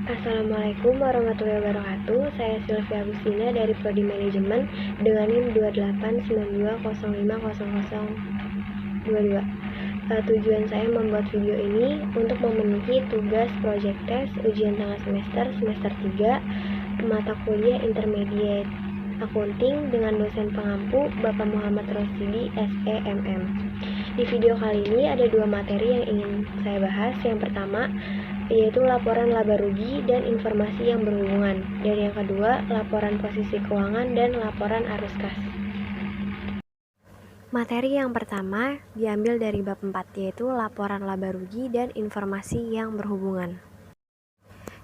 Assalamualaikum warahmatullahi wabarakatuh. Saya Sylvia Agustina dari Prodi Manajemen dengan NIM 2892050022. Tujuan saya membuat video ini untuk memenuhi tugas project test ujian tengah semester 3 mata kuliah intermediate akunting dengan dosen pengampu Bapak Muhammad Rosidi SEMM. Di video kali ini ada dua materi yang ingin saya bahas. Yang pertama yaitu laporan laba rugi dan informasi yang berhubungan, dan yang kedua laporan posisi keuangan dan laporan arus kas. Materi yang pertama diambil dari bab 4, yaitu laporan laba rugi dan informasi yang berhubungan.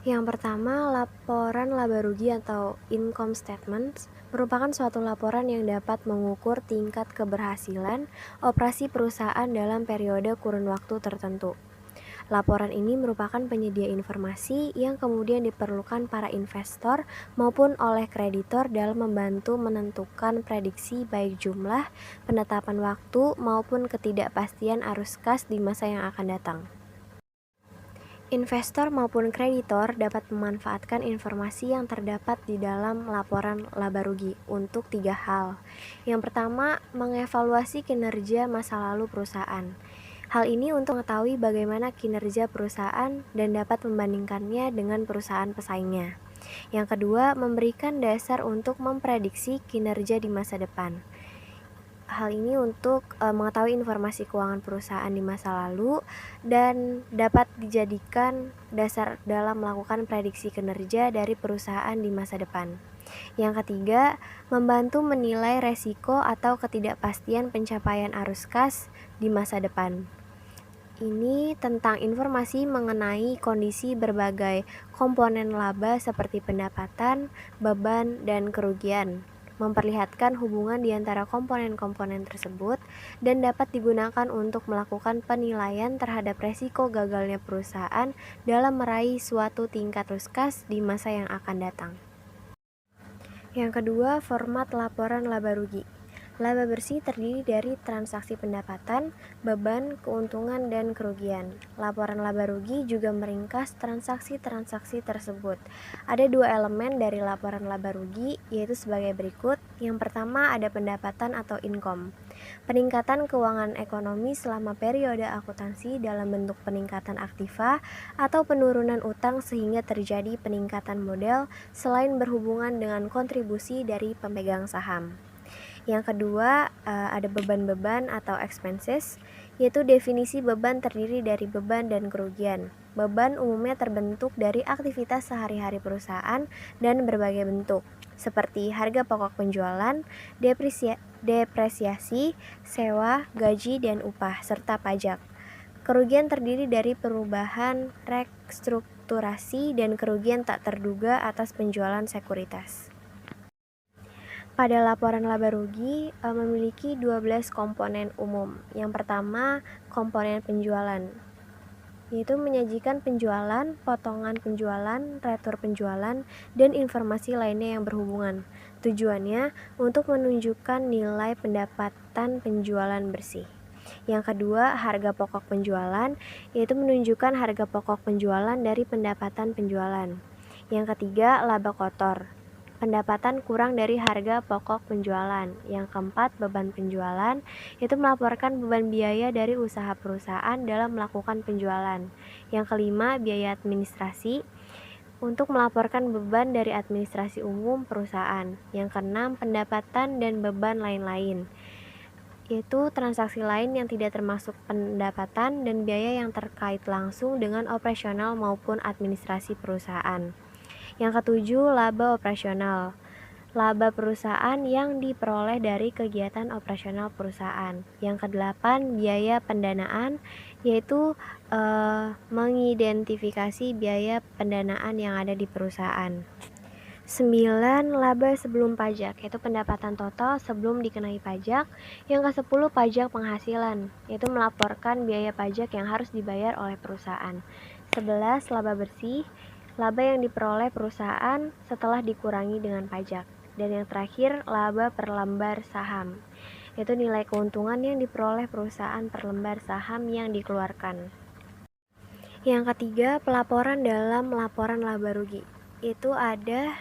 Yang pertama, laporan laba rugi atau income statement merupakan suatu laporan yang dapat mengukur tingkat keberhasilan operasi perusahaan dalam periode kurun waktu tertentu. Laporan ini merupakan penyedia informasi yang kemudian diperlukan para investor maupun oleh kreditor dalam membantu menentukan prediksi baik jumlah, penetapan waktu, maupun ketidakpastian arus kas di masa yang akan datang. Investor maupun kreditor dapat memanfaatkan informasi yang terdapat di dalam laporan laba rugi untuk 3 hal. Yang pertama, mengevaluasi kinerja masa lalu perusahaan. Hal ini untuk mengetahui bagaimana kinerja perusahaan dan dapat membandingkannya dengan perusahaan pesaingnya. Yang kedua, memberikan dasar untuk memprediksi kinerja di masa depan. Hal ini untuk mengetahui informasi keuangan perusahaan di masa lalu dan dapat dijadikan dasar dalam melakukan prediksi kinerja dari perusahaan di masa depan. Yang ketiga, membantu menilai resiko atau ketidakpastian pencapaian arus kas di masa depan. Ini tentang informasi mengenai kondisi berbagai komponen laba seperti pendapatan, beban, dan kerugian. Memperlihatkan hubungan di antara komponen-komponen tersebut dan dapat digunakan untuk melakukan penilaian terhadap resiko gagalnya perusahaan dalam meraih suatu tingkat arus kas di masa yang akan datang. Yang kedua, format laporan laba rugi. Laba bersih terdiri dari transaksi pendapatan, beban, keuntungan, dan kerugian. Laporan laba rugi juga meringkas transaksi-transaksi tersebut. Ada 2 elemen dari laporan laba rugi, yaitu sebagai berikut. Yang pertama ada pendapatan atau income. Peningkatan keuangan ekonomi selama periode akuntansi dalam bentuk peningkatan aktiva atau penurunan utang sehingga terjadi peningkatan modal selain berhubungan dengan kontribusi dari pemegang saham. Yang kedua, ada beban-beban atau expenses, yaitu definisi beban terdiri dari beban dan kerugian. Beban umumnya terbentuk dari aktivitas sehari-hari perusahaan dan berbagai bentuk, seperti harga pokok penjualan, depresiasi, sewa, gaji, dan upah, serta pajak. Kerugian terdiri dari perubahan restrukturasi dan kerugian tak terduga atas penjualan sekuritas. Pada laporan laba rugi memiliki 12 komponen umum. Yang pertama, komponen penjualan, yaitu menyajikan penjualan, potongan penjualan, retur penjualan, dan informasi lainnya yang berhubungan. Tujuannya untuk menunjukkan nilai pendapatan penjualan bersih. Yang kedua, harga pokok penjualan, yaitu menunjukkan harga pokok penjualan dari pendapatan penjualan. Yang ketiga, laba kotor, pendapatan kurang dari harga pokok penjualan. Yang keempat, beban penjualan, yaitu melaporkan beban biaya dari usaha perusahaan dalam melakukan penjualan. Yang kelima, biaya administrasi, untuk melaporkan beban dari administrasi umum perusahaan. Yang keenam, pendapatan dan beban lain-lain, yaitu transaksi lain yang tidak termasuk pendapatan dan biaya yang terkait langsung dengan operasional maupun administrasi perusahaan. Yang ketujuh, laba operasional, laba perusahaan yang diperoleh dari kegiatan operasional perusahaan. Yang kedelapan, biaya pendanaan, yaitu mengidentifikasi biaya pendanaan yang ada di perusahaan. 9, laba sebelum pajak, yaitu pendapatan total sebelum dikenai pajak. Yang ke-10, pajak penghasilan, yaitu melaporkan biaya pajak yang harus dibayar oleh perusahaan. 11, laba bersih, laba yang diperoleh perusahaan setelah dikurangi dengan pajak. Dan yang terakhir, laba per lembar saham, yaitu nilai keuntungan yang diperoleh perusahaan per lembar saham yang dikeluarkan. Yang ketiga, pelaporan dalam laporan laba rugi. Itu ada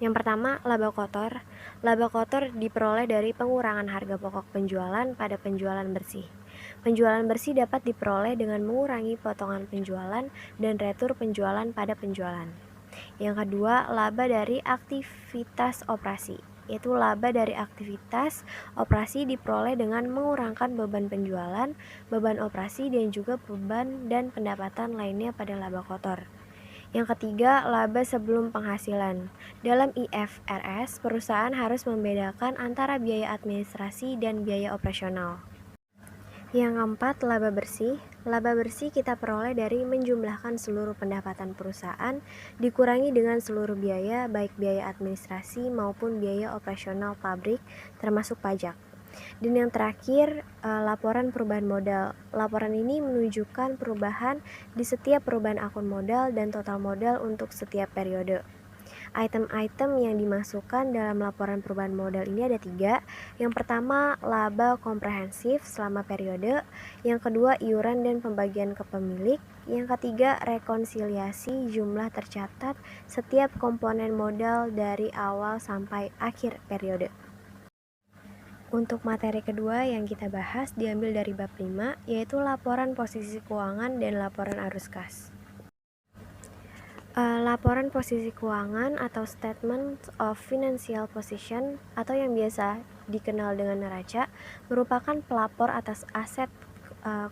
yang pertama, laba kotor. Laba kotor diperoleh dari pengurangan harga pokok penjualan pada penjualan bersih. Penjualan bersih dapat diperoleh dengan mengurangi potongan penjualan dan retur penjualan pada penjualan. Yang kedua, laba dari aktivitas operasi. Yaitu laba dari aktivitas operasi diperoleh dengan mengurangkan beban penjualan, beban operasi, dan juga beban dan pendapatan lainnya pada laba kotor. Yang ketiga, laba sebelum penghasilan. Dalam IFRS, perusahaan harus membedakan antara biaya administrasi dan biaya operasional. Yang keempat, laba bersih. Laba bersih kita peroleh dari menjumlahkan seluruh pendapatan perusahaan dikurangi dengan seluruh biaya, baik biaya administrasi maupun biaya operasional pabrik, termasuk pajak. Dan yang terakhir, laporan perubahan modal. Laporan ini menunjukkan perubahan di setiap perubahan akun modal dan total modal untuk setiap periode. Item-item yang dimasukkan dalam laporan perubahan modal ini ada 3. Yang pertama, laba komprehensif selama periode. Yang kedua, iuran dan pembagian ke pemilik. Yang ketiga, rekonsiliasi jumlah tercatat setiap komponen modal dari awal sampai akhir periode. Untuk materi kedua yang kita bahas diambil dari bab 5, yaitu laporan posisi keuangan dan laporan arus kas. Laporan posisi keuangan atau Statement of Financial Position atau yang biasa dikenal dengan neraca merupakan pelapor atas aset,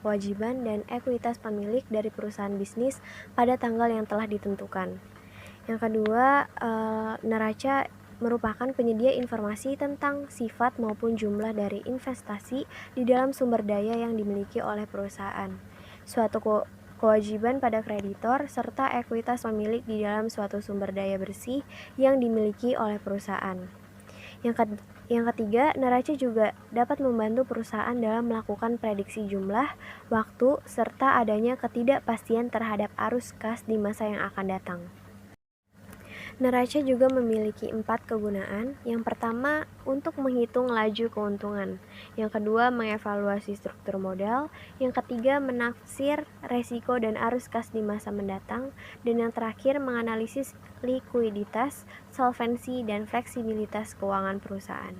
kewajiban, dan ekuitas pemilik dari perusahaan bisnis pada tanggal yang telah ditentukan. Yang kedua, neraca merupakan penyedia informasi tentang sifat maupun jumlah dari investasi di dalam sumber daya yang dimiliki oleh perusahaan, suatu kewajiban pada kreditor, serta ekuitas pemilik di dalam suatu sumber daya bersih yang dimiliki oleh perusahaan. Yang ketiga, neraca juga dapat membantu perusahaan dalam melakukan prediksi jumlah, waktu, serta adanya ketidakpastian terhadap arus kas di masa yang akan datang. Neraca juga memiliki 4 kegunaan. Yang pertama, untuk menghitung laju keuntungan. Yang kedua, mengevaluasi struktur modal. Yang ketiga, menafsir resiko dan arus kas di masa mendatang. Dan yang terakhir, menganalisis likuiditas, solvensi, dan fleksibilitas keuangan perusahaan.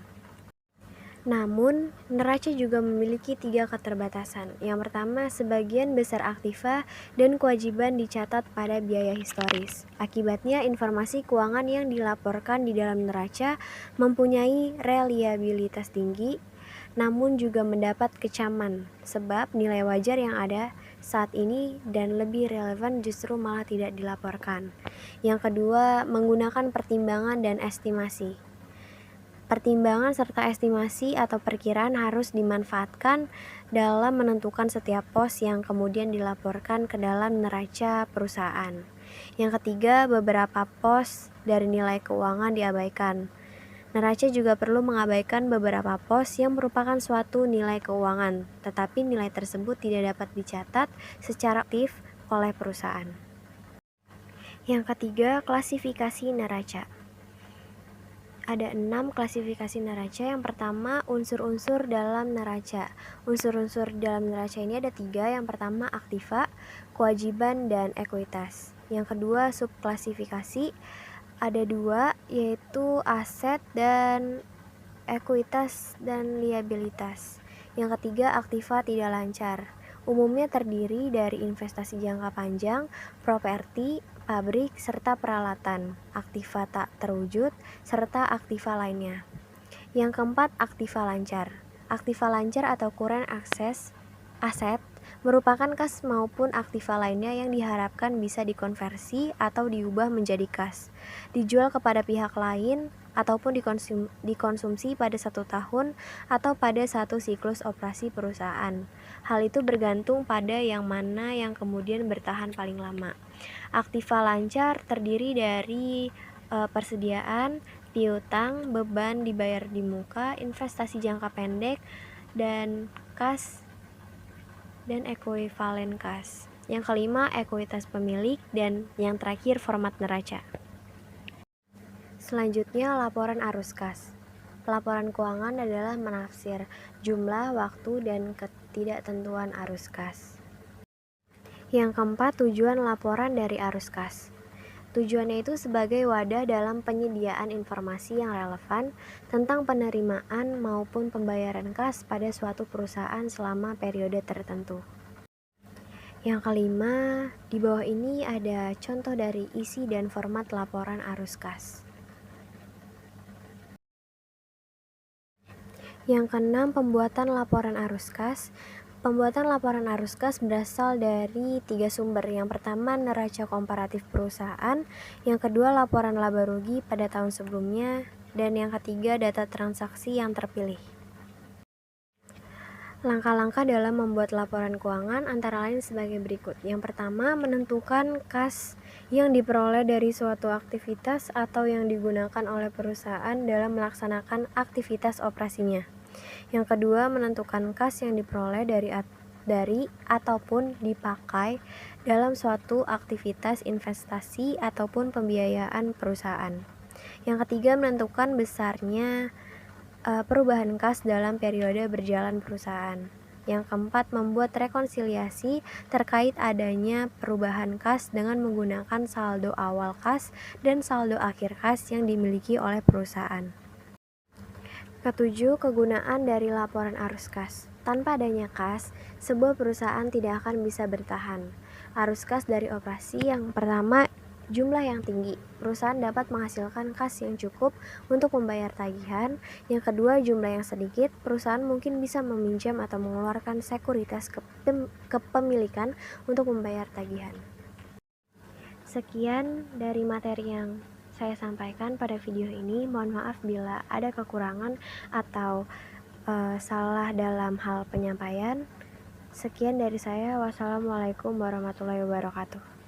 Namun, neraca juga memiliki 3 keterbatasan. Yang pertama, sebagian besar aktiva dan kewajiban dicatat pada biaya historis. Akibatnya, informasi keuangan yang dilaporkan di dalam neraca mempunyai reliabilitas tinggi, namun juga mendapat kecaman sebab nilai wajar yang ada saat ini dan lebih relevan justru malah tidak dilaporkan. Yang kedua, menggunakan pertimbangan dan estimasi. Pertimbangan serta estimasi atau perkiraan harus dimanfaatkan dalam menentukan setiap pos yang kemudian dilaporkan ke dalam neraca perusahaan. Yang ketiga, beberapa pos dari nilai keuangan diabaikan. Neraca juga perlu mengabaikan beberapa pos yang merupakan suatu nilai keuangan, tetapi nilai tersebut tidak dapat dicatat secara aktif oleh perusahaan. Yang ketiga, klasifikasi neraca. Ada 6 klasifikasi neraca. Yang pertama, unsur-unsur dalam neraca. Unsur-unsur dalam neraca ini ada 3. Yang pertama, aktiva, kewajiban, dan ekuitas. Yang kedua, subklasifikasi. Ada 2, yaitu aset dan ekuitas dan liabilitas. Yang ketiga, aktiva tidak lancar. Umumnya terdiri dari investasi jangka panjang, properti, pabrik, serta peralatan, aktiva tak terwujud, serta aktiva lainnya. Yang keempat, aktiva lancar. Aktiva lancar atau current aset merupakan kas maupun aktiva lainnya yang diharapkan bisa dikonversi atau diubah menjadi kas, dijual kepada pihak lain, ataupun dikonsumsi pada 1 tahun atau pada 1 siklus operasi perusahaan. Hal itu bergantung pada yang mana yang kemudian bertahan paling lama. Aktiva lancar terdiri dari persediaan, piutang, beban dibayar di muka, investasi jangka pendek, dan kas dan ekuivalen kas. Yang kelima, ekuitas pemilik, dan yang terakhir, format neraca. Selanjutnya, laporan arus kas. Laporan keuangan adalah menafsir jumlah, waktu, dan ketidaktentuan arus kas. Yang keempat, tujuan laporan dari arus kas. Tujuannya itu sebagai wadah dalam penyediaan informasi yang relevan tentang penerimaan maupun pembayaran kas pada suatu perusahaan selama periode tertentu. Yang kelima, di bawah ini ada contoh dari isi dan format laporan arus kas. Yang keenam, pembuatan laporan arus kas. Pembuatan laporan arus kas berasal dari 3 sumber. Yang pertama, neraca komparatif perusahaan. Yang kedua, laporan laba rugi pada tahun sebelumnya. Dan yang ketiga, data transaksi yang terpilih. Langkah-langkah dalam membuat laporan keuangan antara lain sebagai berikut. Yang pertama, menentukan kas yang diperoleh dari suatu aktivitas atau yang digunakan oleh perusahaan dalam melaksanakan aktivitas operasinya. Yang kedua, menentukan kas yang diperoleh dari ataupun dipakai dalam suatu aktivitas investasi ataupun pembiayaan perusahaan. Yang ketiga, menentukan besarnya perubahan kas dalam periode berjalan perusahaan. Yang keempat, membuat rekonsiliasi terkait adanya perubahan kas dengan menggunakan saldo awal kas dan saldo akhir kas yang dimiliki oleh perusahaan. Ketujuh, kegunaan dari laporan arus kas. Tanpa adanya kas, sebuah perusahaan tidak akan bisa bertahan. Arus kas dari operasi yang pertama, jumlah yang tinggi. Perusahaan dapat menghasilkan kas yang cukup untuk membayar tagihan. Yang kedua, jumlah yang sedikit. Perusahaan mungkin bisa meminjam atau mengeluarkan sekuritas kepemilikan untuk membayar tagihan. Sekian dari materi yang saya sampaikan pada video ini. Mohon maaf bila ada kekurangan atau salah dalam hal penyampaian. Sekian dari saya. Wassalamualaikum warahmatullahi wabarakatuh.